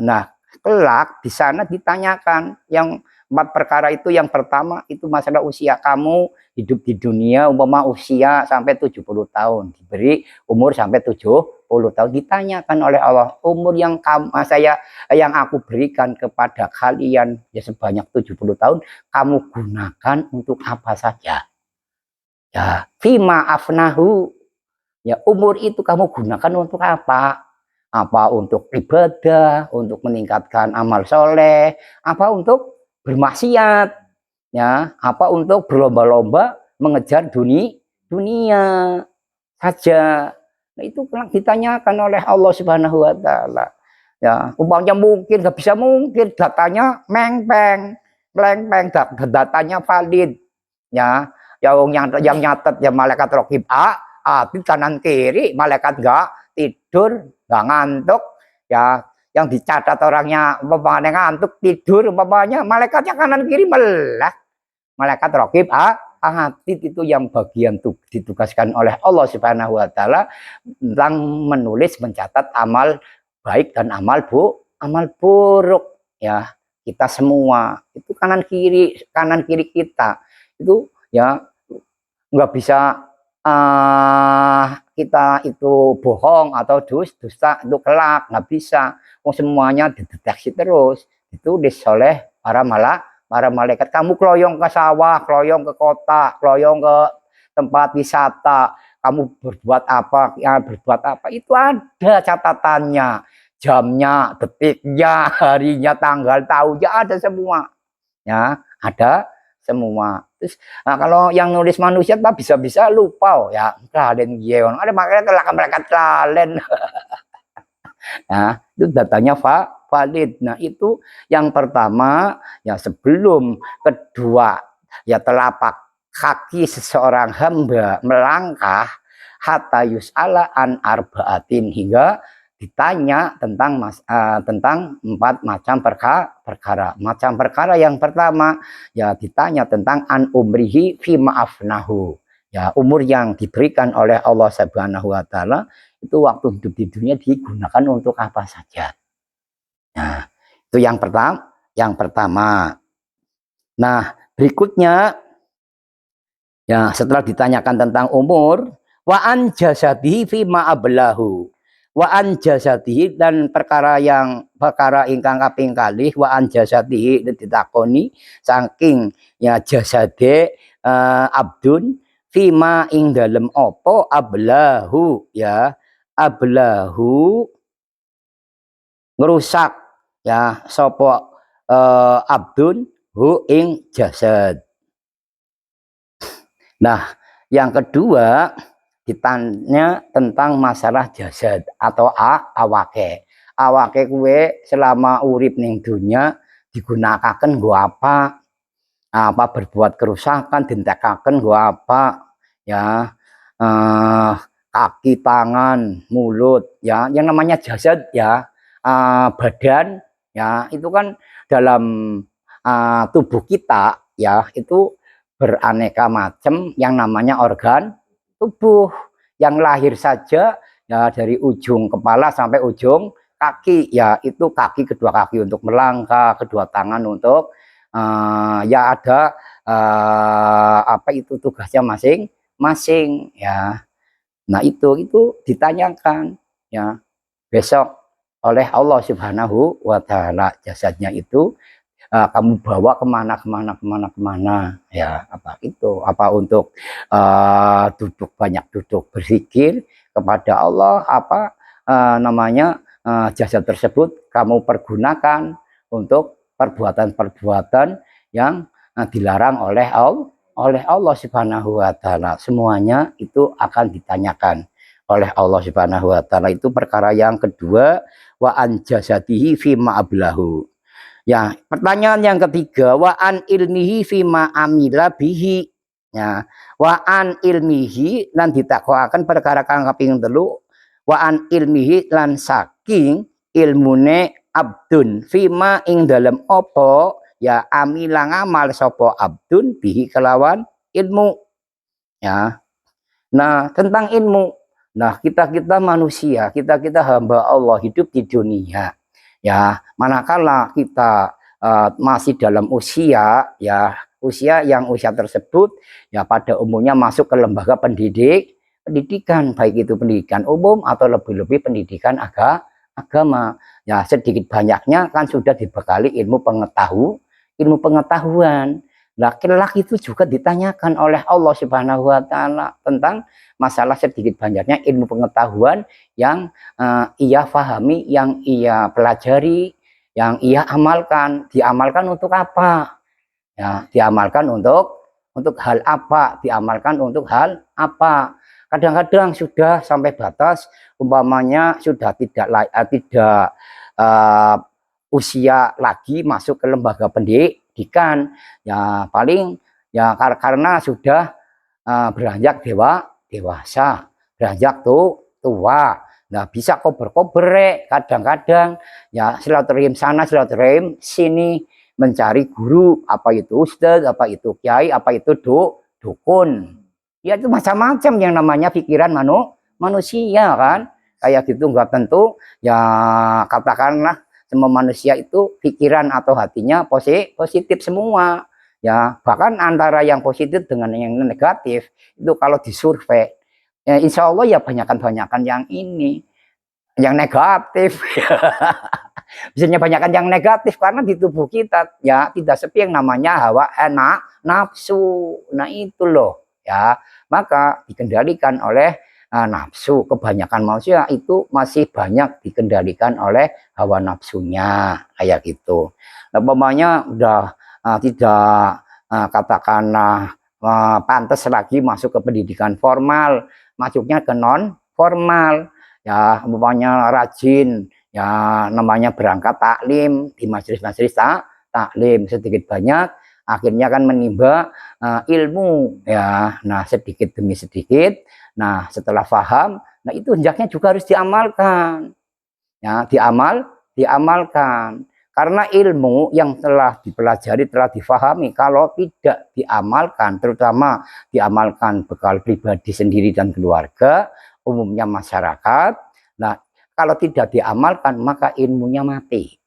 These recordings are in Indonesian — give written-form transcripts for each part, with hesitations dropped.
Nah, kelak di sana ditanyakan yang 4 perkara itu. Yang pertama itu masalah usia kamu hidup di dunia, umpama usia sampai 70 tahun, diberi umur sampai 70 tahun, ditanyakan oleh Allah, umur yang aku berikan kepada kalian ya sebanyak 70 tahun, kamu gunakan untuk apa saja? Ya, fima afnahu. Ya, umur itu kamu gunakan untuk apa? Apa untuk ibadah, untuk meningkatkan amal soleh, apa untuk bermaksiat, ya, apa untuk berlomba-lomba mengejar dunia saja. Nah, itu ditanyakan oleh Allah Subhanahu wa taala. Ya, umpamanya mungkin nggak bisa, mungkin datanya mengpeng, melengpeng, datanya valid. Ya, yang nyatet ya malaikat raqib di kanan kiri, malaikat nggak tidur, nggak ngantuk. Ya, yang dicatat orangnya umpamanya ngantuk tidur, umpamanya malaikatnya kanan kiri melek. Malaikat raqib itu yang bagian ditugaskan oleh Allah Subhanahu wa taala tentang menulis, mencatat amal baik dan amal buruk, ya. Kita semua itu kanan kiri kita itu, ya, nggak bisa kita itu bohong atau dusta itu kelak, nggak bisa. Semuanya dideteksi terus, ditulis oleh para malaikat. Kamu keloyong ke sawah, keloyong ke kota, keloyong ke tempat wisata, kamu berbuat apa, itu ada catatannya, jamnya, detiknya, harinya, tanggal, tahunnya, ada semua, ya, ada semua. Terus kalau yang nulis manusia tak bisa lupa, ya, kalian gion ada, makanya malaikat kalian. Nah, itu datanya valid. Nah, itu yang pertama, ya, sebelum kedua, ya, telapak kaki seseorang hamba melangkah hatta yus'ala an arba'atin, hingga ditanya tentang 4 macam perkara. Macam perkara yang pertama, ya, ditanya tentang an umrihi fi ma'afnahu. Ya, umur yang diberikan oleh Allah Subhanahu wa taala itu waktu hidup di dunia digunakan untuk apa saja. Nah, itu yang pertama. Nah, berikutnya, ya, setelah ditanyakan tentang umur, wa an jasadihi fi ma ablahu. Wa an jasadihi, dan perkara ingkang kaping kalih, wa an jasadihi ditakoni saking, ya, jasade abdun fima ing dalem opo ablahu, ya, ablahu ngerusak, ya, sopo abdun hu ing jasad. Nah, yang kedua ditanya tentang masalah jasad atau awake. Awake kue selama urip ning dunya digunakan gua apa? Berbuat kerusakan dintekaken gua apa? Ya, kaki, tangan, mulut, ya, yang namanya jasad, ya, badan, ya, itu kan dalam tubuh kita, ya, itu beraneka macam yang namanya organ tubuh. Yang lahir saja, ya, dari ujung kepala sampai ujung kaki, ya, itu kedua kaki untuk melangkah, kedua tangan untuk ya, ada apa itu tugasnya masing-masing, ya. Nah, itu ditanyakan, ya, besok oleh Allah Subhanahu wa taala. Jasadnya itu kamu bawa kemana, ya, apa itu, apa untuk banyak duduk berzikir kepada Allah, apa namanya, jasad tersebut kamu pergunakan untuk perbuatan-perbuatan yang dilarang oleh Allah Subhanahu wa taala. Semuanya itu akan ditanyakan oleh Allah Subhanahu wa taala. Itu perkara yang kedua, wa an jasadihi fi ma ablahu. Ya, pertanyaan yang ketiga, wa an ilmihi fima amila bihi. Ya, wa an ilmihi lan ditakwakan perkara kang kaping 3, wa an ilmihi lan saking ilmune abdun fima ing dalem opo, ya, amila ngamal sopo abdun bihi kelawan ilmu, ya. Nah, tentang ilmu. Nah, kita manusia, kita hamba Allah hidup di dunia. Ya, manakala kita masih dalam usia ya usia yang usia tersebut ya pada umumnya masuk ke lembaga pendidikan baik itu pendidikan umum atau lebih-lebih pendidikan agama ya sedikit banyaknya kan sudah dibekali ilmu pengetahuan. Laki-laki itu juga ditanyakan oleh Allah Subhanahu wa taala tentang masalah sedikit banyaknya ilmu pengetahuan yang ia fahami, yang ia pelajari, yang ia amalkan. Diamalkan untuk apa? Ya, diamalkan untuk hal apa? Diamalkan untuk hal apa? Kadang-kadang sudah sampai batas, umpamanya sudah tidak uh, usia lagi masuk ke lembaga pendidikan, ya paling ya karena sudah beranjak dewasa, beranjak tua. Nah bisa kober-kober kadang-kadang ya silaturahim sana silaturahim sini mencari guru, apa itu ustadz, apa itu kiai, apa itu dukun. Ya itu macam-macam yang namanya pikiran manusia kan. Kayak gitu nggak tentu ya katakanlah semua manusia itu pikiran atau hatinya positif semua. Ya, bahkan antara yang positif dengan yang negatif itu kalau disurvei ya insya Allah ya banyakan-banyakan yang ini yang negatif. Biasanya banyakkan yang negatif karena di tubuh kita ya tidak sepi yang namanya hawa nafsu. Nah itu loh ya. Maka dikendalikan oleh nafsu. Kebanyakan manusia itu masih banyak dikendalikan oleh hawa nafsunya kayak gitu. Nah, umpamanya udah tidak katakanlah pantas lagi masuk ke pendidikan formal, masuknya ke non formal. Ya, umpamanya rajin ya namanya berangkat taklim di majelis-majelis taklim sedikit banyak akhirnya kan menimba ilmu ya. Nah sedikit demi sedikit, nah setelah paham, nah itu hendaknya juga harus diamalkan ya, diamalkan karena ilmu yang telah dipelajari telah difahami kalau tidak diamalkan, terutama diamalkan bekal pribadi sendiri dan keluarga umumnya masyarakat. Nah kalau tidak diamalkan maka ilmunya mati.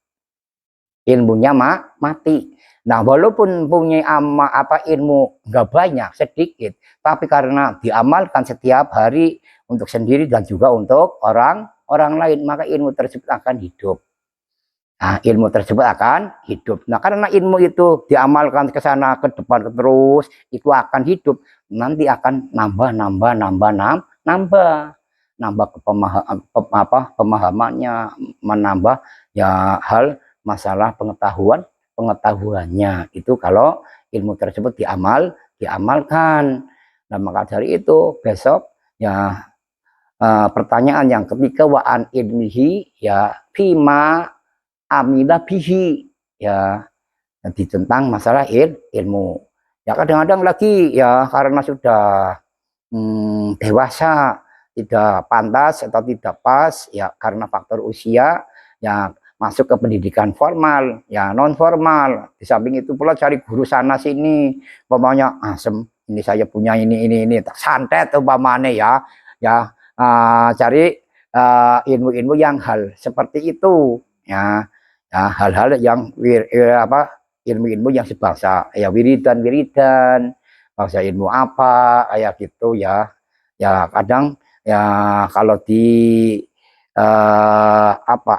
Ilmunya mati. Nah, walaupun punya ilmu nggak banyak, sedikit, tapi karena diamalkan setiap hari untuk sendiri dan juga untuk orang lain, maka ilmu tersebut akan hidup. Nah, ilmu tersebut akan hidup. Nah, karena ilmu itu diamalkan ke sana, ke depan, terus, itu akan hidup. Nanti akan nambah pemahamannya, menambah ya hal masalah pengetahuannya itu kalau ilmu tersebut diamalkan. Nah maka dari itu besok ya pertanyaan yang ketiga wa'an ilmihi ya fima amila bihi ya tentang masalah ilmu. Ya kadang-kadang lagi ya karena sudah dewasa tidak pantas atau tidak pas ya karena faktor usia ya masuk ke pendidikan formal ya non formal. Di samping itu pula cari guru sana sini umpamanya asem ini saya punya ini santet umpamanya ya cari ilmu-ilmu yang hal seperti itu ya hal-hal yang ilmu-ilmu yang sebangsa ya wiridan bangsa ilmu apa kayak gitu ya kadang ya kalau di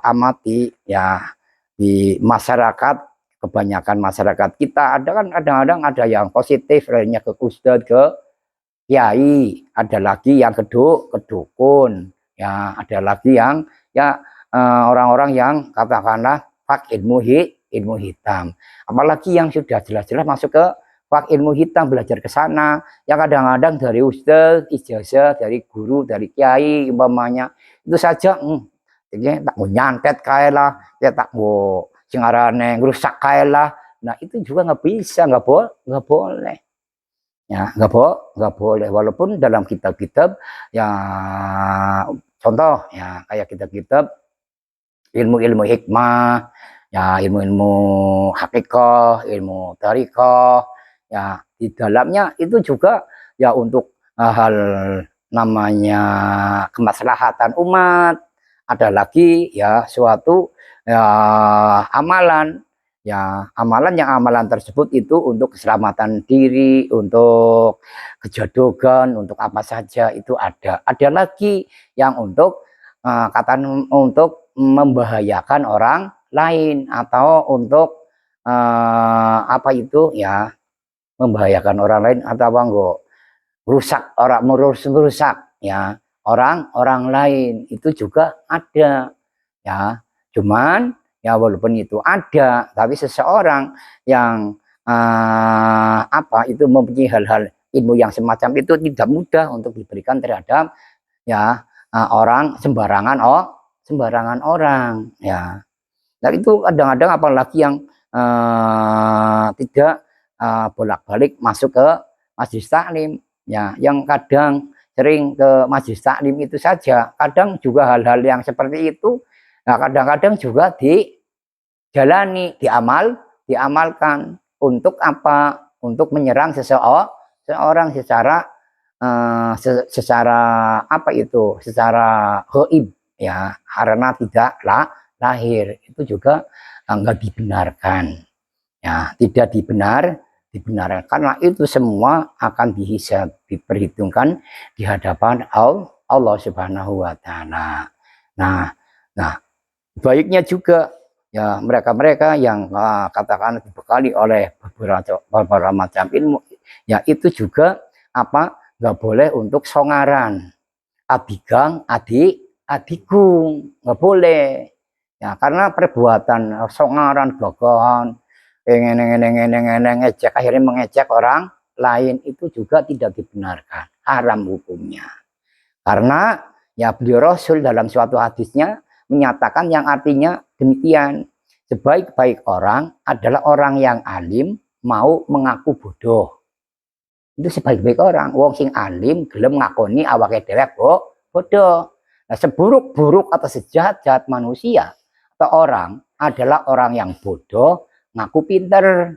amati ya di masyarakat kebanyakan masyarakat kita ada kan kadang-kadang ada yang positif lainnya ke ustadz ke kiai, ada lagi yang kedukun ya ada lagi yang ya orang-orang yang katakanlah pak ilmu hitam, apalagi yang sudah jelas-jelas masuk ke pak ilmu hitam belajar ke sana yang kadang-kadang dari ustadz ijazah dari guru dari kiai umpamanya itu saja tak mau nyantet kayak lah ya tak mau singarane rusak kayak lah. Nah itu juga nggak bisa, nggak boleh ya nggak boleh walaupun dalam kitab-kitab ya contoh ya kayak kitab-kitab ilmu-ilmu hikmah ya ilmu-ilmu hakikoh ilmu tarikoh ya di dalamnya itu juga ya untuk hal namanya kemaslahatan umat ada lagi ya suatu ya, amalan ya amalan tersebut itu untuk keselamatan diri, untuk kejodogan, untuk apa saja itu ada lagi yang untuk kata untuk membahayakan orang lain atau untuk apa itu ya membahayakan orang lain atau apa enggak rusak orang merusak ya orang lain itu juga ada ya cuman ya walaupun itu ada tapi seseorang yang apa itu mempunyai hal-hal ilmu yang semacam itu tidak mudah untuk diberikan terhadap ya orang sembarangan orang ya. Nah itu kadang-kadang apalagi yang tidak bolak-balik masuk ke majelis taklim ya yang kadang sering ke majelis taklim itu saja kadang juga hal-hal yang seperti itu nah kadang-kadang juga dijalani diamalkan untuk apa untuk menyerang seseorang secara apa itu secara gaib ya karena tidak lahir itu juga enggak dibenarkan ya tidak dibenarkan karena itu semua akan dihisab diperhitungkan di hadapan Allah Subhanahu wa taala. Nah, baiknya juga ya mereka-mereka yang katakan dibekali oleh beberapa macam ilmu ya itu juga apa nggak boleh untuk songaran abigang adigung nggak boleh ya karena perbuatan songaran gagahan ngecek akhirnya mengecek orang lain itu juga tidak dibenarkan haram hukumnya karena ya beliau Rasul dalam suatu hadisnya menyatakan yang artinya demikian sebaik-baik orang adalah orang yang alim mau mengaku bodoh itu sebaik-baik orang wong sing alim gelem ngakoni awake dhewe bodoh. Nah, seburuk-buruk atau sejahat-jahat manusia atau orang adalah orang yang bodoh ngaku pinter.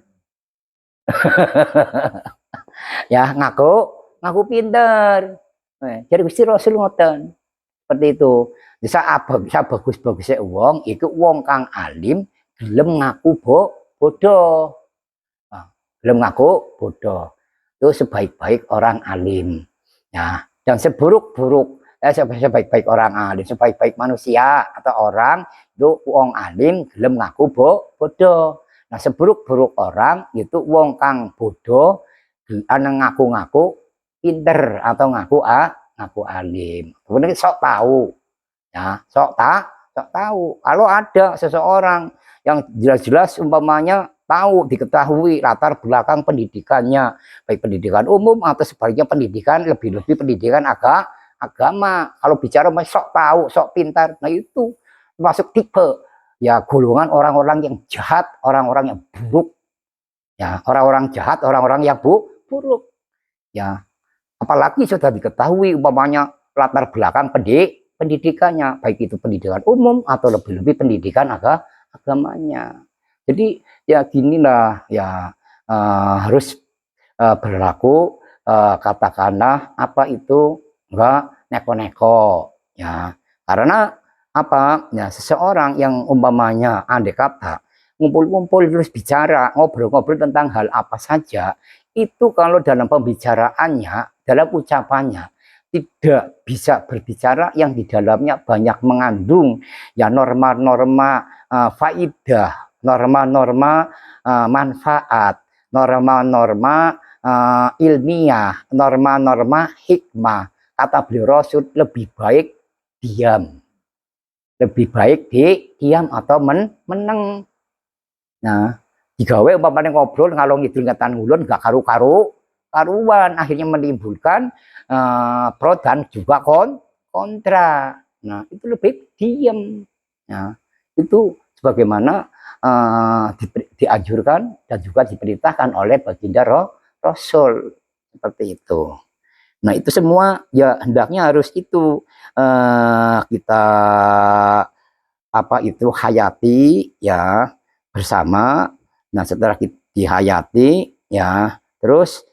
Ya ngaku pinter. Jadi Gusti Rasul ngoten. Seperti itu. Bisa bagus-bagusnya wong itu wong kang alim gelem ngaku bodoh. Nah, gelem ngaku bodoh. Itu sebaik-baik orang alim. Ya, dan seburuk-buruk sebaik-baik orang alim, sebaik-baik manusia atau orang itu wong alim gelem ngaku bodoh. Nah, seburuk-buruk orang itu wong kang bodoh ngaku-ngaku pinter atau ngaku alim. Kemudian sok tahu. Ya, sok tahu. Kalau ada seseorang yang jelas-jelas umpamanya tahu diketahui latar belakang pendidikannya baik pendidikan umum atau sebaliknya pendidikan lebih-lebih pendidikan agama kalau bicara sok tahu sok pintar nah itu masuk tipe ya golongan orang-orang yang jahat orang-orang yang buruk ya orang-orang jahat orang-orang yang buruk ya apalagi sudah diketahui umpamanya latar belakang pendidikannya baik itu pendidikan umum atau lebih-lebih pendidikan agamanya. Jadi ya ginilah ya harus berlaku katakanlah apa itu enggak neko-neko ya karena apa ya seseorang yang umpamanya andai kata ngumpul-ngumpul terus bicara ngobrol-ngobrol tentang hal apa saja itu kalau dalam pembicaraannya dalam ucapannya tidak bisa berbicara yang di dalamnya banyak mengandung ya norma-norma faidah norma-norma manfaat, norma-norma ilmiah, norma-norma hikmah. Kata beliau Rasul lebih baik diam. Lebih baik diam atau meneng. Nah, digawe umpamanya ngobrol ngalor ngidul ngetan ngulun gak karuan akhirnya menimbulkan pro dan juga kontra. Nah, itu lebih diam. Nah, itu sebagaimana dianjurkan dan juga diperintahkan oleh baginda Rasul seperti itu. Nah itu semua ya hendaknya harus itu kita apa itu hayati ya bersama. Nah setelah dihayati ya terus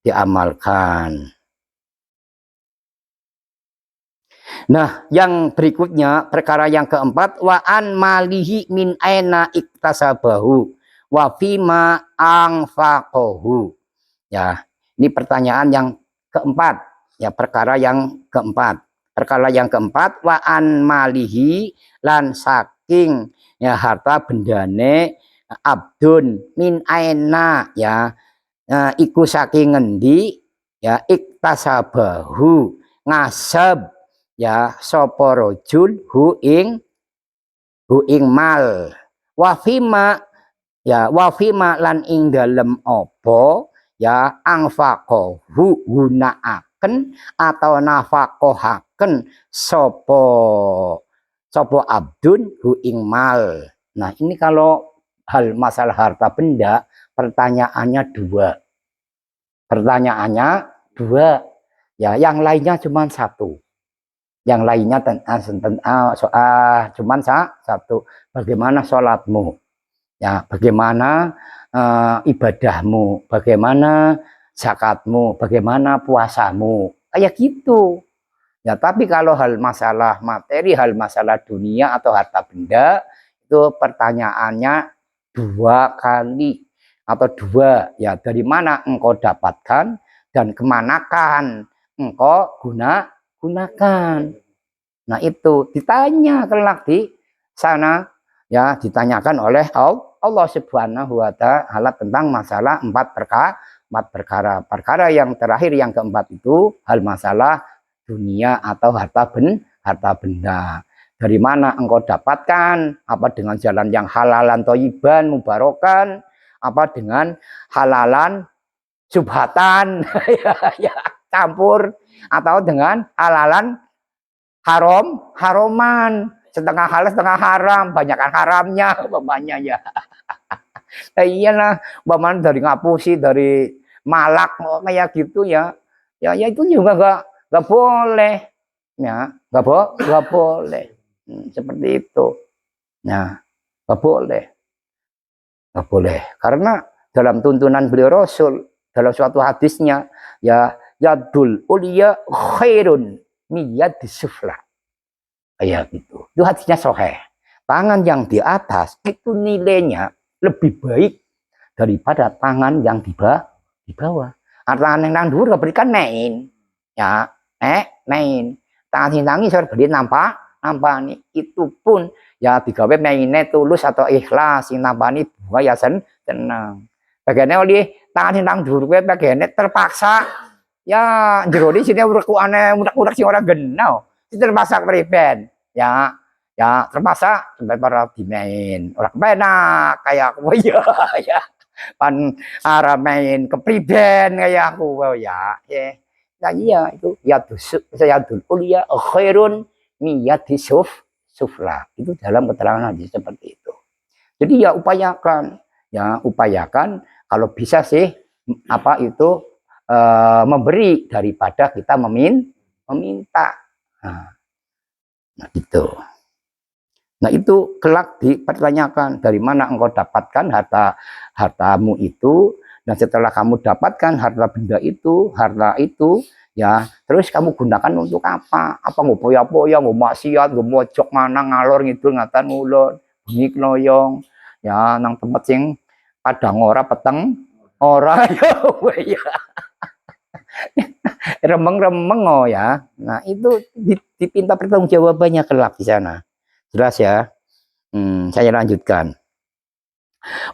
diamalkan. Nah, yang berikutnya perkara yang keempat, wa an malihi min aina iktasabahu wa fima anfaqahu. Ya, ini pertanyaan yang keempat. Ya, perkara yang keempat. Perkara yang keempat, wa an malihi lan saking ya harta bendane abdun min aina ya, iku saking ngendi ya iktasabahu ngasab ya sapa rajul hu ing mal wafima ya wafima lan ing dalem apa ya angfaqahu gunaaken atau nafaqahaken sapa sapa abdun hu ing mal. Nah, ini kalau hal masalah harta benda pertanyaannya dua. Pertanyaannya dua. Ya, yang lainnya cuma satu. Yang lainnya cuma satu. Bagaimana sholatmu? Ya, bagaimana ibadahmu? Bagaimana zakatmu? Bagaimana puasamu? Kayak gitu. Ya, tapi kalau hal masalah materi, hal masalah dunia atau harta benda, itu pertanyaannya dua kali atau dua. Ya, dari mana engkau dapatkan dan kemanakan engkau gunakan. Nah, itu ditanya kelak di sana, ya, ditanyakan oleh Allah Subhanahu wa taala tentang masalah empat perkara. Perkara yang terakhir yang keempat itu hal masalah dunia atau harta benda. Dari mana engkau dapatkan? Apa dengan jalan yang halalan toyiban mubarokan? Apa dengan halalan subhatan ya, campur, atau dengan halalan haroman, setengah halal setengah haram, banyakkan haramnya umpamanya ya. Nah, iyalah, umpamanya dari Ngapusi, dari Malak kayak gitu ya. Ya itu juga nggak boleh. Ya, nggak boleh. Seperti itu. Nah, nggak boleh. Nggak boleh. Karena dalam tuntunan beliau Rasul, dalam suatu hadisnya, ya yadul ulia khairun miyad disufla. Kayak gitu. Itu hadisnya sahih. Tangan yang di atas itu nilainya lebih baik daripada tangan yang di bawah. Tangan yang dhuwur berikan nain. Ya, nain. Tangan sing tangi saya beli nampak nih. Itu pun ya digawe maine tulus atau ikhlas, sing nampani bunga ya senang. Bagiannya oleh tangan sing dhuwur kuwi bagiannya terpaksa ya jero di sini urak-urak sing ora genah. Terpaksa priben. Ya, ya terpaksa sampai para dimain orang benak kayak aku ya pan arah main kepriben kayak aku ya nah iya itu ya saya kuliah khairun niyat sufla itu dalam keterangan hadis seperti itu. Jadi ya upayakan kalau bisa sih apa itu memberi daripada kita meminta. Nah itu. Nah itu kelak dipertanyakan dari mana engkau dapatkan hartamu itu, dan setelah kamu dapatkan harta itu ya terus kamu gunakan untuk apa nggak poya-poya nggak maksiat nggak mojok mana ngalor ngidul ngatan ngulon bengi kloyong ya nang tempat sing padang ora peteng ora ya remeng-remeng oh ya. Nah itu dipinta pertanggungjawabannya kelak di sana. Jelas ya. Saya lanjutkan.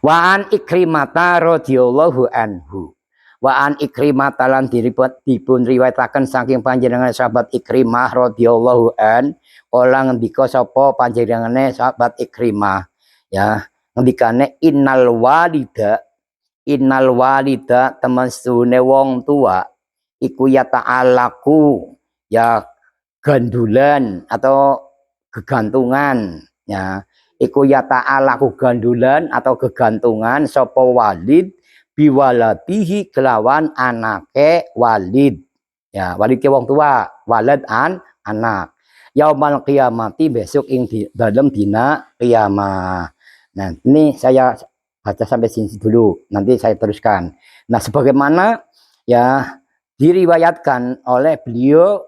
Wa an Ikrimata radhiyallahu anhu. Wa an Ikrimata lan dipun riwayataken saking panjenengan sahabat Ikrimah radhiyallahu an, kala ngendika sapa panjenengane sahabat Ikrimah ya, ngendikane innal walida temen sedune wong tua iku ya ta'alaku ya gandulan atau kegantungan ya iku ya ta'alaku gandulan atau kegantungan sapa walid biwaladihi kelawan anake walid ya walid ke wong tua walad anak yaumal qiyamati besok ing dalam dina kiamat. Nah ini saya baca sampai sini dulu nanti saya teruskan. Nah sebagaimana ya diriwayatkan oleh beliau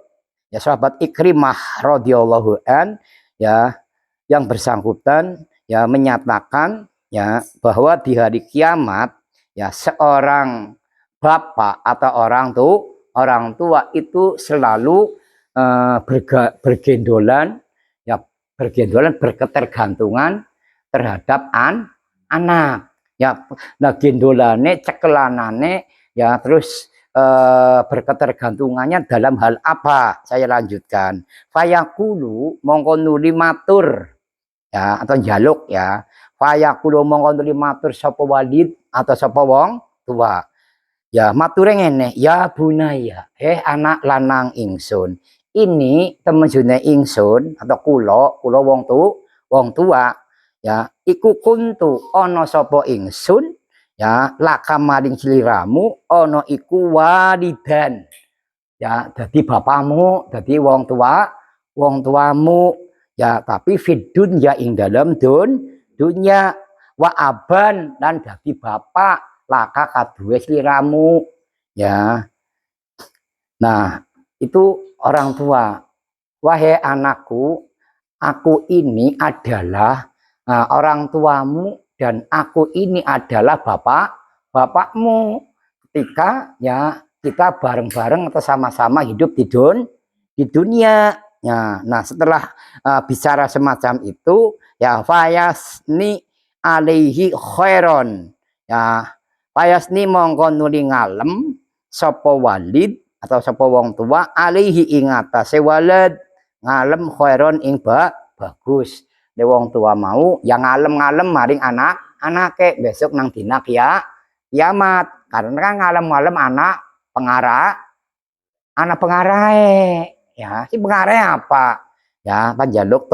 ya sahabat Ikrimah radhiyallahu an, ya yang bersangkutan ya menyatakan ya bahwa di hari kiamat ya seorang bapak atau orang tua itu selalu bergendolan ya berketergantungan terhadap anak ya. Nah gendolane cekelanane ya terus berketergantungannya dalam hal apa, saya lanjutkan. Fayaqulu mongko nuli matur ya atau jaluk ya. Fayaqulu mongko nuli matur sapa walid atau sapa wong tua ya, mature ngene, ya bunaya anak lanang ingsun, ini temen june ingsun atau kula wong tua ya, iku kuntu ana sapa ingsun ya laka maring sliramu ana iku walidan ya, dadi bapamu, dadi wong tuamu ya, tapi fidun ya ing dalam dunya wa aban dan dadi bapak laka kaduwe sliramu ya. Nah itu orang tua, wahai anakku, aku ini adalah orang tuamu dan aku ini adalah bapakmu ketika ya kita bareng-bareng atau sama-sama hidup di dunia ya. Nah setelah bicara semacam itu ya, fayasni alaihi khairon ya, fayasni mongko nuli ngalem sapa walid atau sapa wong tua alaihi ing atase walad, ngalem khairon ing bagus. De wong tua mau yang ngalem-ngalem maring anake besok nang dina kiamat, karena kan ngalem-ngalem anak pengarahe ya. Si pengarahe apa ya, panjaluk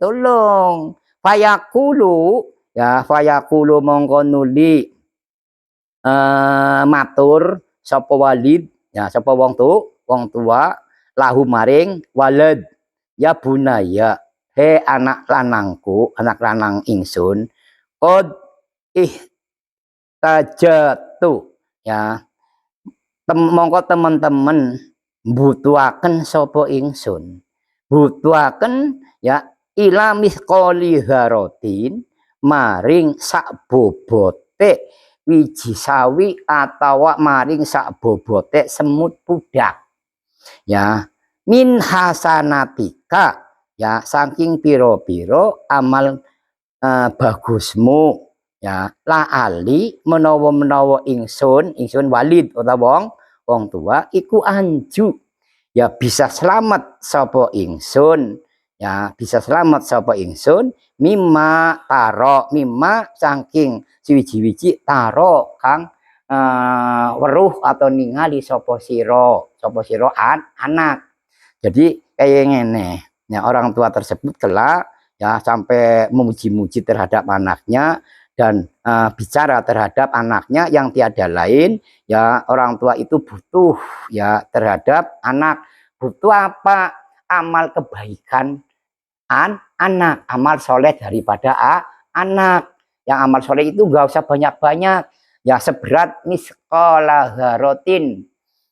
tolong. Fayaqulu ya, fayaqulu mongko nuli matur sapa walid ya, sapa wong tua lahu maring walad, ya bunaya anak lanangku, anak lanang ingsun, qad ihtajatu ya, mongko teman-teman butuhaken sapa ingsun, butuhaken ya ila misqali harotin maring sak bobote wiji sawi atau maring sak bobote semut pudak ya, min hasanatika ya, saking piro-piro amal bagusmu ya, la ali menawa ingsun walid utawa wong tua iku anju ya, bisa selamat sapa ingsun ya, bisa selamat sapa ingsun mimma taro, mimma saking siwiji-wiji taro kang weruh atau ningali sapa sira anak. Jadi kayak ngene ya, orang tua tersebut kelak ya sampai memuji-muji terhadap anaknya dan bicara terhadap anaknya yang tiada lain ya, orang tua itu butuh ya terhadap anak, butuh apa, amal kebaikan anak, amal soleh daripada anak. Yang amal soleh itu gak usah banyak-banyak ya, seberat miskola harotin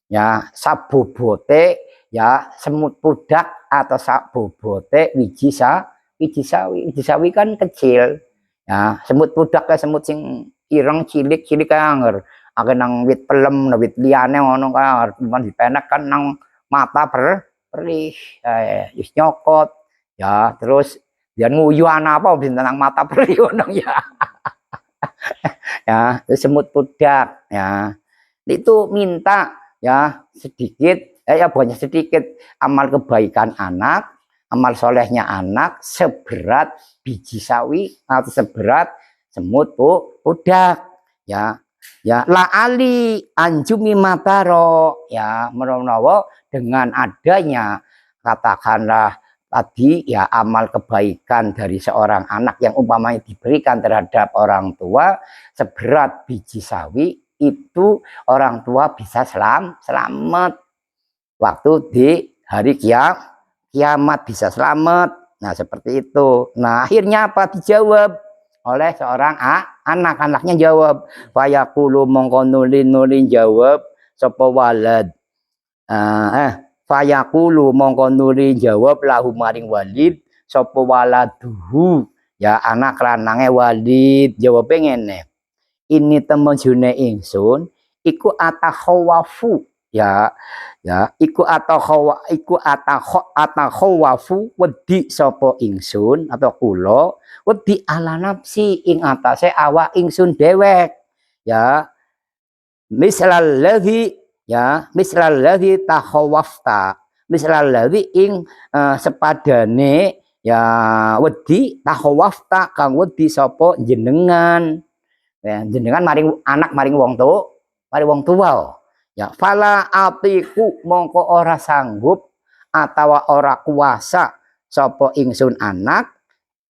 ya, sabobote ya semut pudak atau sabobote wiji sawi kan kecil ya, semut pudak kayak semut sing ireng cilik kayak anger akan nang wit pelem wit liane ngono kan dipenek kan nang mata perih nyokot ya, terus dia nguyu anak apa bintang mata perih ngono ya. Ya semut pudak ya, itu minta ya sedikit ya banyak sedikit amal kebaikan anak, amal solehnya anak seberat biji sawi atau seberat semut pudak ya. Ya la ali anjumi mataro ya, menawa dengan adanya katakanlah tadi ya amal kebaikan dari seorang anak yang umpamanya diberikan terhadap orang tua seberat biji sawi, itu orang tua bisa selamat waktu di hari kiamat, bisa selamat. Nah seperti itu. Nah akhirnya apa, dijawab oleh seorang anaknya jawab, fayaqulu mongko nulin jawab sapa walad fayaqulu mongko nuli jawab lahu maring Walid sapa waladuhu ya anak lanange Walid jawabe ngene ini temujune ingsun iku atakhawafu ya iku atakhawafu wedi sapa ingsun atau kula wedi ala nafsi ing atase awak ingsun dewek ya mislalladzi takhawafta mislalladzi ing sepadane ya wedi takhawafta kang wedi sapa jenengan ya jenengan maring anak maring wong tua ya fala atiku mongko ora sanggup atawa ora kuasa sapa ingsun anak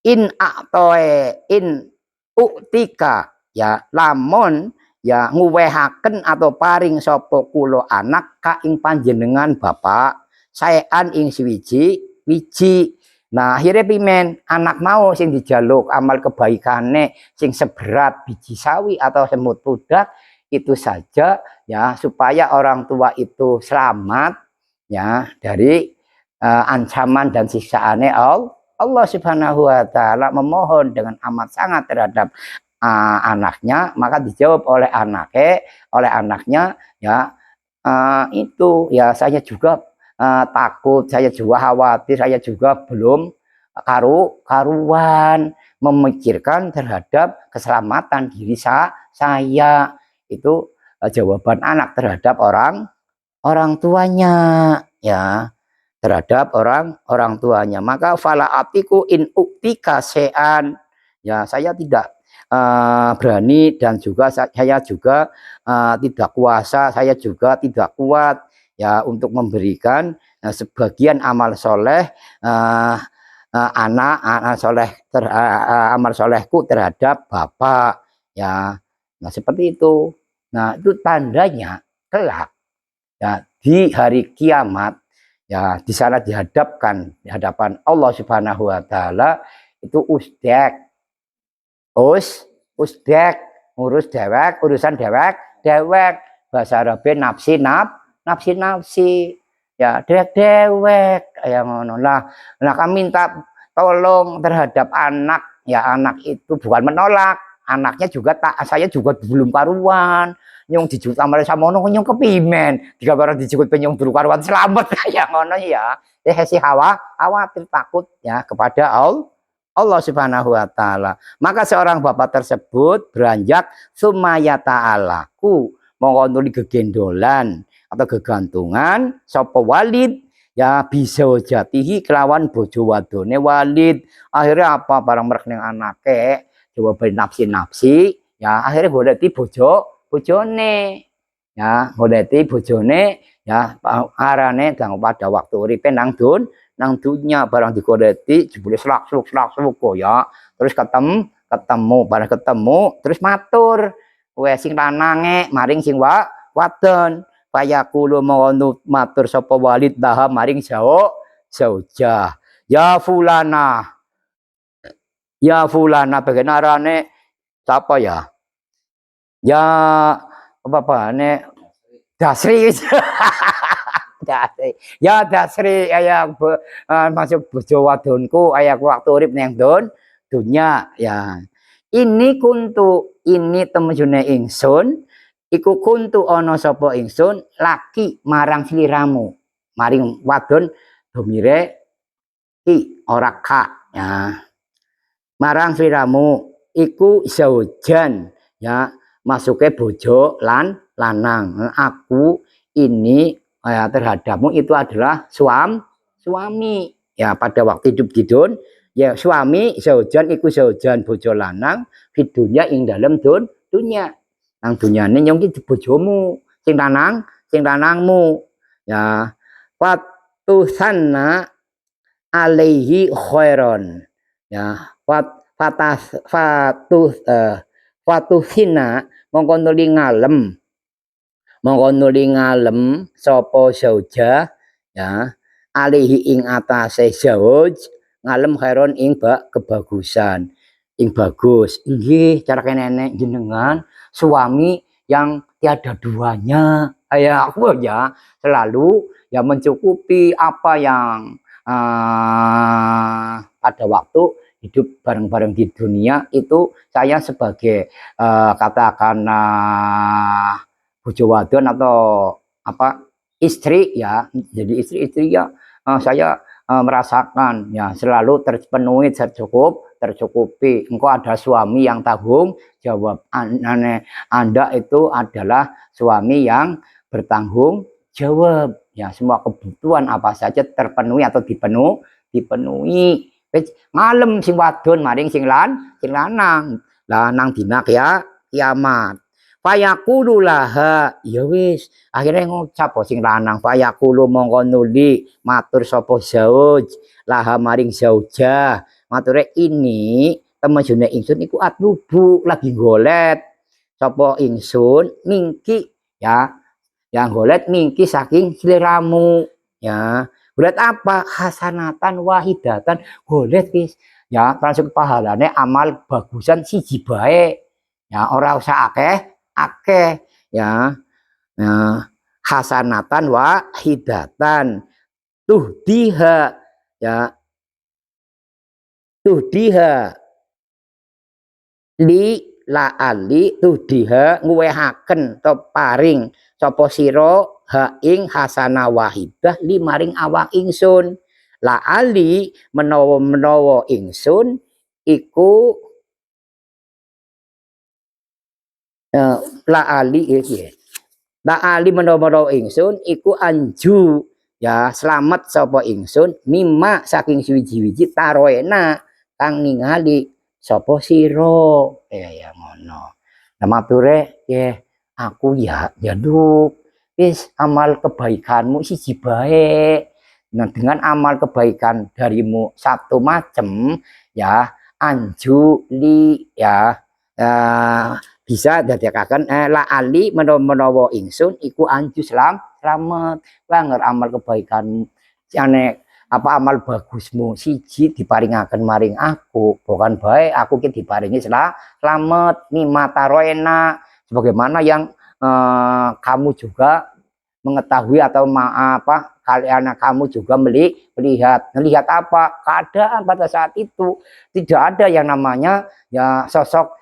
in atoe in uktika ya lamun ya nguwehaken atau paring sapa kula anak ka ing panjenengan bapak saean ing wiji nah akhirnya pimen anak mau sing dijaluk amal kebaikane sing seberat biji sawi atau semut pudak itu saja ya supaya orang tua itu selamat ya dari ancaman dan siksaane Allah Subhanahu wa taala memohon dengan amat sangat terhadap anaknya maka dijawab oleh anaknya ya itu ya saya juga takut saya juga khawatir saya juga belum karuan memikirkan terhadap keselamatan diri saya itu jawaban anak terhadap orang tuanya ya terhadap orang tuanya maka fala atiku in uktika sean ya saya tidak berani dan juga saya juga tidak kuasa saya juga tidak kuat ya untuk memberikan sebagian amal soleh amal solehku terhadap bapak ya nah seperti itu nah itu tandanya kelak ya di hari kiamat ya di sana di hadapan Allah Subhanahu wa taala itu usdek ngurus dewek urusan dewek bahasa Arabe nafsi ya dewek ya ngono lah kami minta tolong terhadap anak ya anak itu bukan menolak anaknya juga saya juga belum karuan nyong dijut amal samono nyong kepimen jika barang dijut penyong buru karuan selamat ya ngono ya si khawatir takut ya kepada Allah Subhanahu wa taala. Maka seorang bapak tersebut beranjak sumaya ta'alaku mongko nuli gegendolan atau gegantungan sapa Walid ya bisa jatihi kelawan bojo wadone Walid. Akhirnya apa barang merek ning anake coba nafsi ya akhirnya goleki bojone ya goleki bojone ya arane dang pada waktu uripe nang dunya barang digodeti jebule slak-sluk kok ya terus ketemu barang ketemu terus matur wes sing lanange maring sing wadon fayaqulu mawanu matur sapa Walid daha maring zaujah ya fulana bagian arane siapa ya apa-apane Dasri ya Dasri ayah masuk bojo wadonku ayah waktu urip neng dunya ya ini temujune ingsun iku kuntu ana sapa ingsun laki marang sliramu maring wadon domire ora ka ya marang sliramu iku zaujan ya masuke bojo lanang aku ini ya, terhadapmu itu adalah suami ya pada waktu hidup di ya suami zaujan iku zaujan bojo lanang fidunya ing dalam dunya nang dunyane nyong iki bojomu sing lanangmu ya fatusanna alaihi khairon ya fatuhina mongko nuli ngalem sapa zauja ya alihi ing atase zauj ngalem khairon ing kebagusan ing bagus inggih cara kenene jenengan suami yang tiada duanya Ya aku ya selalu ya mencukupi apa yang pada waktu hidup bareng-bareng di dunia itu saya sebagai katakan bojo wadon atau apa istri ya, jadi istri ya saya merasakan ya selalu terpenuhi tercukupi. Engkau ada suami yang tanggung jawab, Anda itu adalah suami yang bertanggung jawab ya, semua kebutuhan apa saja terpenuhi atau dipenuhi. Malam sing wadon maring sing lanang lah nang dinak ya kiamat. Fayaqulu laha ya wis akhirnya ngucap sing lanang fayaqulu mongko nuli matur sapa zauj laha maring zauja mature ini temujune ingsun iku atlubu lagi golet sapa ingsun mingki ya yang golet mingki saking seliramu ya golet apa hasanatan wahidatan golet wis ya termasuk pahalane amal bagusan siji bae ya ora usah akeh ya, ya hasanatan wahidatan tuhdiha ya tuhdiha li laali tuhdiha nguwehaken to paring sapa sira ha ing hasanah wahidah li maring awak ingsun laali menawa ingsun iku laali iki laali menawa ingsun iku anju ya selamat sapa ingsun mimma saking suwiji-wiji taroena kang ningali sapa sira ya ngono. Nah mature ya aku ya duk wis amal kebaikanmu siji bae. Nah dengan amal kebaikan darimu satu macam ya anjuli ya bisa dadekaken la ali menawa ingsun iku anju selamat banget amal kebaikan jane apa amal bagusmu siji diparingaken maring aku bukan baik aku ki diparingi selamat nih mata roena sebagaimana yang kamu juga mengetahui atau apa kalian kamu juga melihat apa keadaan pada saat itu tidak ada yang namanya ya sosok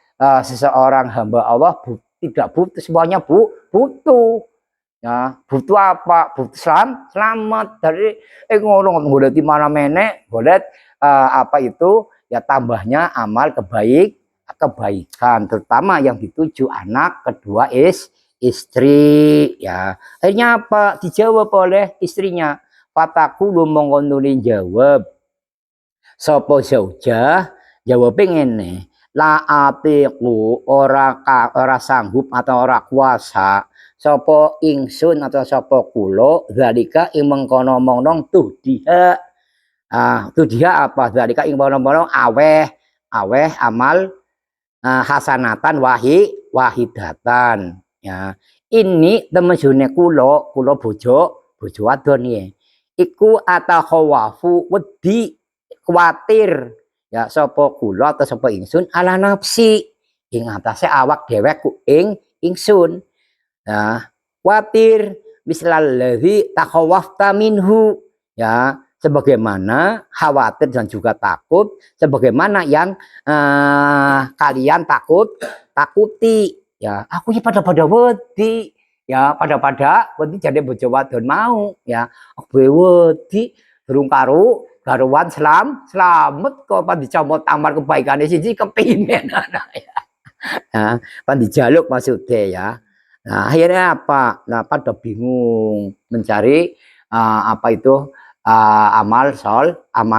seseorang hamba Allah tidak butuh semuanya butuh ya butuh apa butuh selamat dari ngono golek di mana menek golek apa itu ya tambahnya amal kebaikan terutama yang dituju anak kedua istri ya akhirnya apa dijawab oleh istrinya fataku lu mongko nuli jawab sapa zaujah jawab ngene la atiku ora sanggup atau ora kuasa sapa ingsun atau sapa kula zalika ing mengkono-mengkono tuh dia tuh dia apa zalika ing mengkono-mengkono aweh amal hasanatan wahidatan ya ini temujune kula bojo wadon ya iku atakhawafu wedi kuatir ya sapa kula atau sapa ingsun ala nafsi ing atase awak dhewek ku ingsun ya kuatir mislalladzi takhawafta minhu ya sebagaimana khawatir dan juga takut sebagaimana yang kalian takuti ya aku pada wedi ya pada wedi jadi bojo wadon mau ya aku wedi durung garuan selamat kok pan dicomot amal kebaikan siji kepingin ya pan dijaluk maksudnya ya nah akhirnya apa nah pada bingung mencari apa itu amal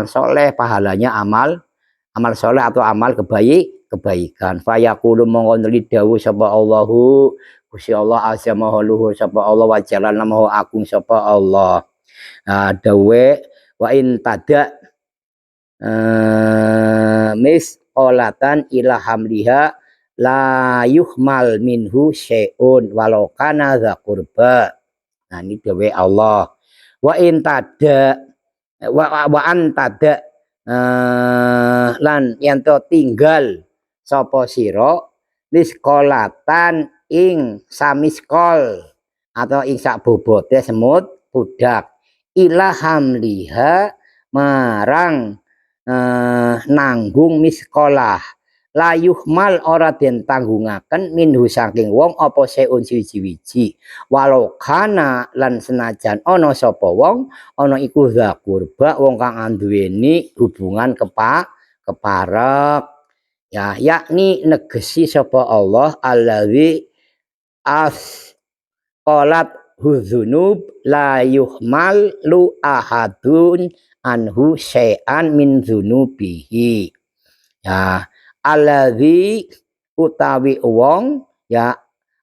soleh pahalanya amal soleh atau amal kebaikan fayaqulu mongko nuli dawuh sapa Allahu Gusti Allah azza maha luhur sapa Allah wa jalana maha agung sapa Allah dawe wa in tada misqolatan ila hamliha la yuhmal minhu syai'un walau kana dza qurba. Nah ini dawe Allah. Wa in tada wa an tada lan yanto tinggal sapa sira misqolatan ing samiskol atau ing sak bobote semut budak ilaham liha marang nanggung miskolah layuh mal ora den tanggungaken minhu saking wong apa seun siji-wiji walau kana lan senajan ana sapa wong ana iku zakurba wong kang anduweni hubungan keparek ya yakni negesi sapa Allah allazi as qalat huzunub la yuhmal lu ahadun anhu syai'an min zunubihi ya alladzi utawi wong ya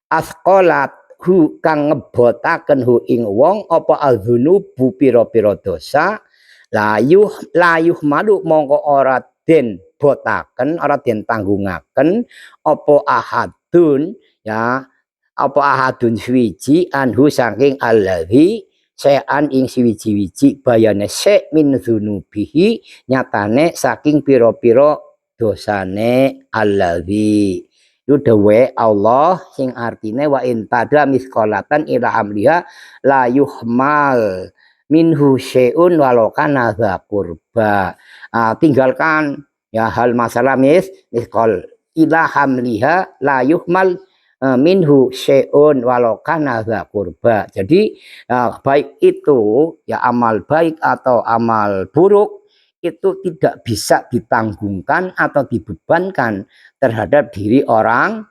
asqalat hu kang ngebotaken hu ing wong apa azunubu pira-pira dosa layuh malu mongko ora den botaken ora den tanggungaken apa ahadun ya apa ahadun swiji anhu saking alladzi sean ing siwiji-wiji bayane se min zunubihi nyatane saking pira-pira dosane alladzi itu dewe Allah sing artine wa intada misqalatan ila amliha la yuhmal minhu syai'un walau kana dza qurba tinggalkan ya hal masalah misqal ila hamliha la yuhmal minhu syai'un walau kana dza qurba jadi baik itu ya amal baik atau amal buruk itu tidak bisa ditanggungkan atau dibebankan terhadap diri orang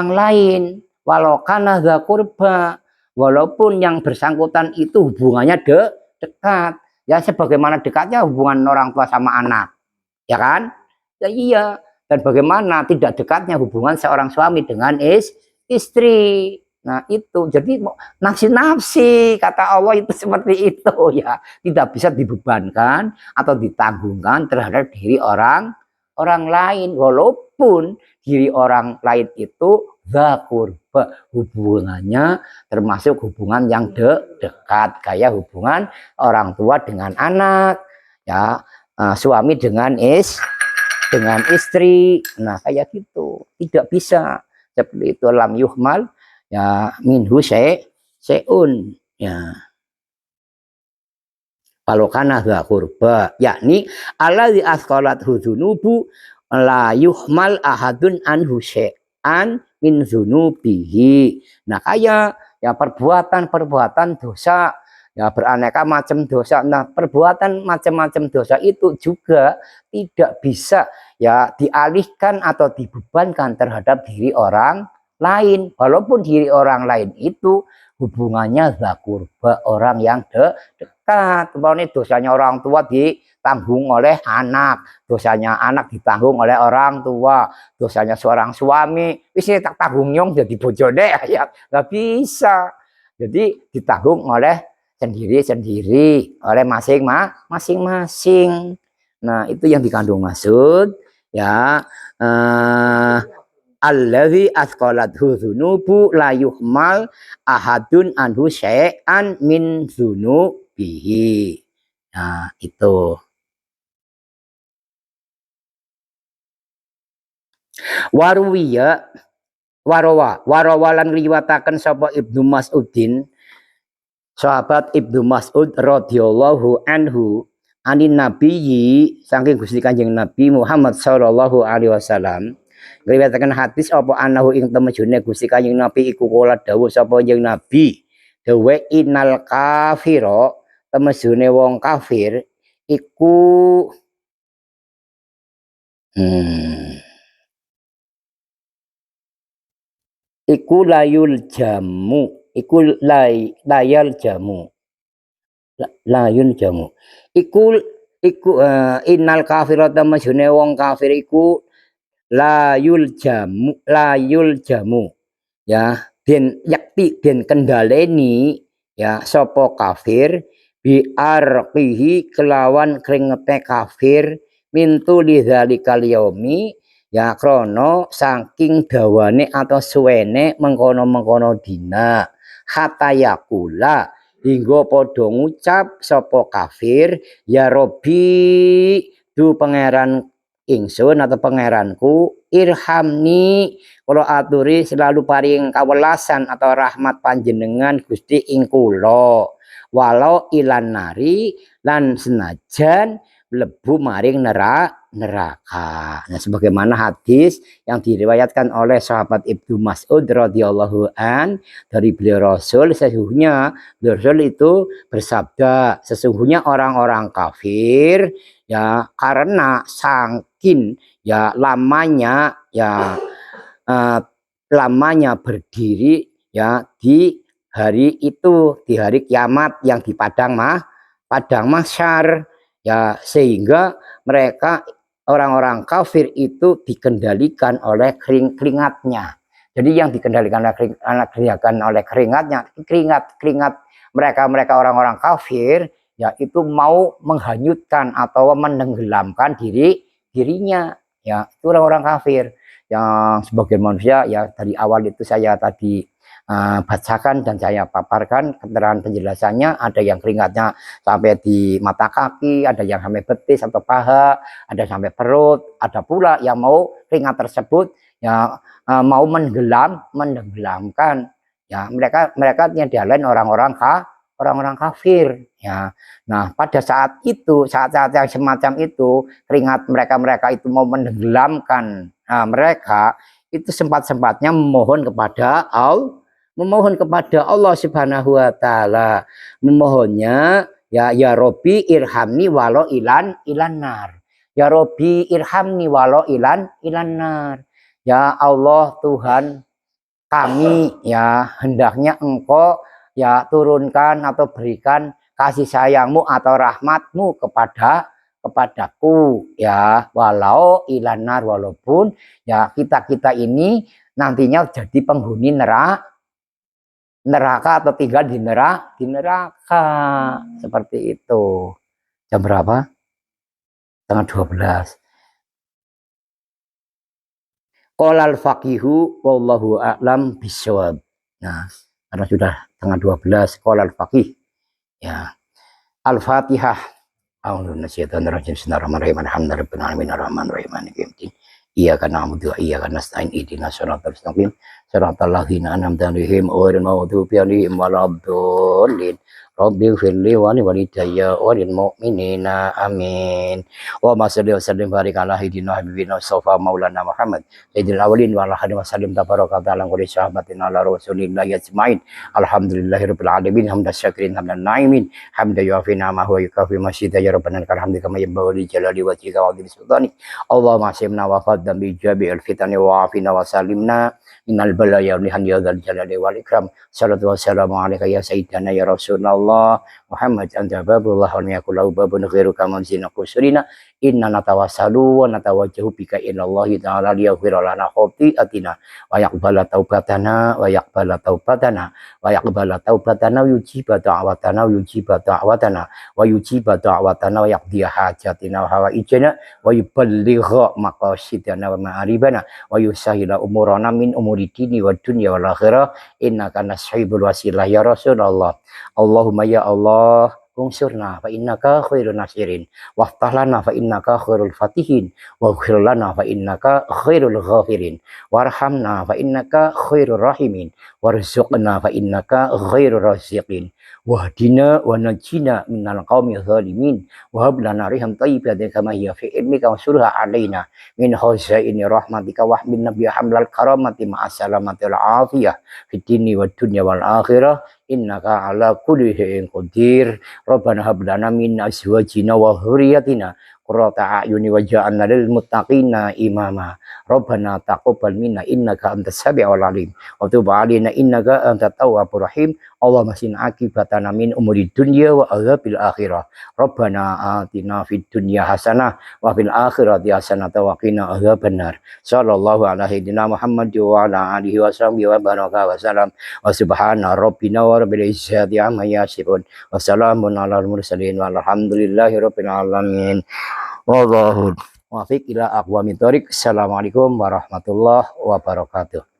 lain walau kana dza qurba walaupun yang bersangkutan itu hubungannya dekat ya sebagaimana dekatnya hubungan orang tua sama anak ya kan ya iya dan bagaimana tidak dekatnya hubungan seorang suami dengan istri nah itu jadi nafsi-nafsi kata Allah itu seperti itu ya tidak bisa dibebankan atau ditanggungkan terhadap diri orang lain walaupun diri orang lain itu zakurba hubungannya termasuk hubungan yang dekat kayak hubungan orang tua dengan anak ya suami dengan istri nah kayak gitu tidak bisa seperti itu lam yuhmal ya minhu seun ya kalau kana zakurba yakni alladzi asqalat huzunubu la yuhmal ahadun anhu syai'an min zunubihi nah kayak ya perbuatan dosa ya beraneka macam dosa nah perbuatan macam-macam dosa itu juga tidak bisa ya dialihkan atau dibebankan terhadap diri orang lain walaupun diri orang lain itu hubungannya zakurba orang yang dekat ini dosanya orang tua ditanggung oleh anak dosanya anak ditanggung oleh orang tua dosanya seorang suami ini tak tanggung nyong jadi bojone ya nggak bisa jadi ditanggung oleh sendiri-sendiri oleh masing-masing nah itu yang dikandung maksud ya allazi asqalathu dzunubu la yuhmal ahadun anhu syai'an min dzunubihi nah itu waruwiya warawalan riwataken sapa Ibnu Mas'udin sahabat Ibnu Mas'ud radhiyallahu anhu anin nabiyyi saking Gusti Kanjeng Nabi Muhammad sallallahu alaihi wasallam ngriwayataken hadis apa anahu ing temujune Gusti Kanjeng Nabi iku kala dawuh sapa Kanjeng Nabi dawe innal kafira temujune wong kafir iku iku layul jamu iku layal jamu layun jamu iku innal kafirata majune wong kafir iku layul jamu ya den yakti den kendaleni ya sapa kafir bi arqihi kelawan kringete kafir mintu lidzalikal yaumi ya krono saking dawane atau suwene mengkono-mengkono dina hatta yakula hingga padha ngucap sapa kafir ya Robbi du pangeran ingsun atau pangeranku irhamni kula aturi selalu paring kawelasan atau rahmat panjenengan Gusti ing kula walau ilan nari lan senajan mlebu maring neraka. Nah, sebagaimana hadis yang diriwayatkan oleh sahabat Ibnu Mas'ud radhiyallahu an dari beliau Rasul, sesungguhnya beliau Rasul itu bersabda, sesungguhnya orang-orang kafir ya karena saking ya lamanya berdiri ya di hari itu, di hari kiamat yang di padang mahsyar ya, sehingga mereka orang-orang kafir itu dikendalikan oleh keringatnya. Jadi yang dikendalikan oleh keringatnya, keringat mereka orang-orang kafir ya itu mau menghanyutkan atau menenggelamkan dirinya ya, itu orang-orang kafir. Yang sebagai manusia ya, dari awal itu saya tadi bacakan dan saya paparkan keterangan penjelasannya. Ada yang keringatnya sampai di mata kaki, ada yang sampai betis atau paha, ada sampai perut, ada pula yang mau keringat tersebut ya mau menenggelamkan ya, mereka yang lain orang-orang kafir ya. Nah, pada saat itu, saat-saat yang semacam itu, keringat mereka itu mau menenggelamkan mereka, itu sempat-sempatnya memohon kepada Allah Subhanahu wa taala. Memohonnya ya Robbi irhamni walau ilan nar. Ya Robbi irhamni walau ilan nar. Ya Allah Tuhan kami ya, hendaknya Engkau ya turunkan atau berikan kasih sayangmu atau rahmatmu kepadaku ya, walau ilanar, walaupun ya kita ini nantinya jadi penghuni neraka atau tinggal di neraka seperti itu. Jam berapa? Tanggal 12. Qolal faqihu wallahu a'lam bishawab. Nah, karena sudah tanggal 12, qolal faqih ya. Al-Fatihah. A'udzu minasyaitonir rajim. Bismillahirrahmanirrahim. Alhamdulillahirabbil alamin arrahmanirrahim maliki yaumiddin. Iyyaka na'budu wa iyyaka nasta'in. Ihdinas siratal mustaqim. Siratal ladzina an'amta 'alaihim ghairil maghdubi 'alaihim waladdallin. Rabbi firli wa walidayya wa lil mu'minina amin. Wa shalli wa sallim barik ala sayyidina habibina Mustafa maulana Muhammad sayyidil awwalin wa ala alihi wasallim tabaraka ta'ala wa li sahabatina ala rasulillahi ajmain. Alhamdulillahirabbil alamin hamdan syakirin hamdan naimin hamdan yu'afina ma huwa yukafi masyida ya rabbana lakal hamdu kama yanbaghi li jalali wajhika wa li sultani. Allahumma asimna wa qaddam bi jabi'il fitani wa afina wa salimna innal balaya lihan ya dzal jalali wal ikram. Salatu wassalamu alaika ya sayyidina ya Rasulullah Muhammad anta babullah wa yakulahu babun ghairuka manzina kusurina inna natawassalu wa natawajjahu bika ilallahi ta'ala liyaghfira lana khati'atina wa yaqbala taubatana wa yaqbala taubatana wa yaqbala taubatana wa yujiba da'watana wa yujiba da'watana wa yujiba da'watana wa yaqdiya hajatina wa hawaijana wa yuballigha maqasidana wa ma'aribana wa yusahila umurana min umuri dini wa dunya wal akhirah innaka nasibul wasilah ya Rasulullah. Allahumma ya Allah unsurna fa innaka khairun nasirin waftah lana fa innaka khairul fatihin waghfir lana fa innaka khairul ghafirin warhamna fa innaka khairur rahimin warzuqna fa innaka khairur raziqin wahdina wa najina minal qaumi zalimin wa hab lana riham thayyibatan kama hiya fi ilmika wa surha alaina min khazaini rahmatika wa min nabiy hamlal karamati ma assalamati wal afiyah fid dini wad dunya wal akhirah innaka ala kulli syai'in qadir. Rabbana hab lana min azwajina wa dhurriyyatina qurrata a'yuni waj'alna lil muttaqina imama. Rabbana taqabbal minna innaka antas samiul alim wa tub 'alaina innaka antat tawwabur rahim. Allahumma sin akibatana min umuri dunya wa adzabil akhirah. Rabbana atina fid dunya hasanah wa fil akhirati hasanah wa qina adzabannar. Sallallahu alaihi Muhammad wa ala alihi washabihi wa baraka wa salam wa subhana rabbina wa rabbil izzati amma yasifun wa salamun alal mursalin walhamdulillahi rabbil alamin. Wallahu muwaffiq ila aqwamit thoriq. Assalamualaikum warahmatullahi wabarakatuh.